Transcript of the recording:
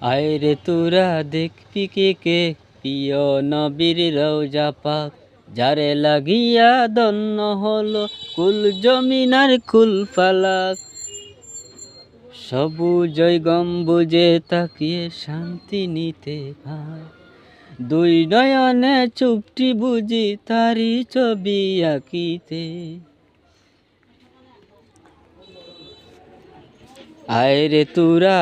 আয় রে তোরা দেখবি কে প্রিয় নবীর রওজা পাক, যারে লাগিয়া দন্ন হলো কুল জমিনার কুল ফালাক। সবুজই গম্বুজে তাকিয়ে শান্তি নিতে ভাই, দুই নয়নে চুপটি বুঝি তারি ছবি আঁকিতে। আয় রে তোরা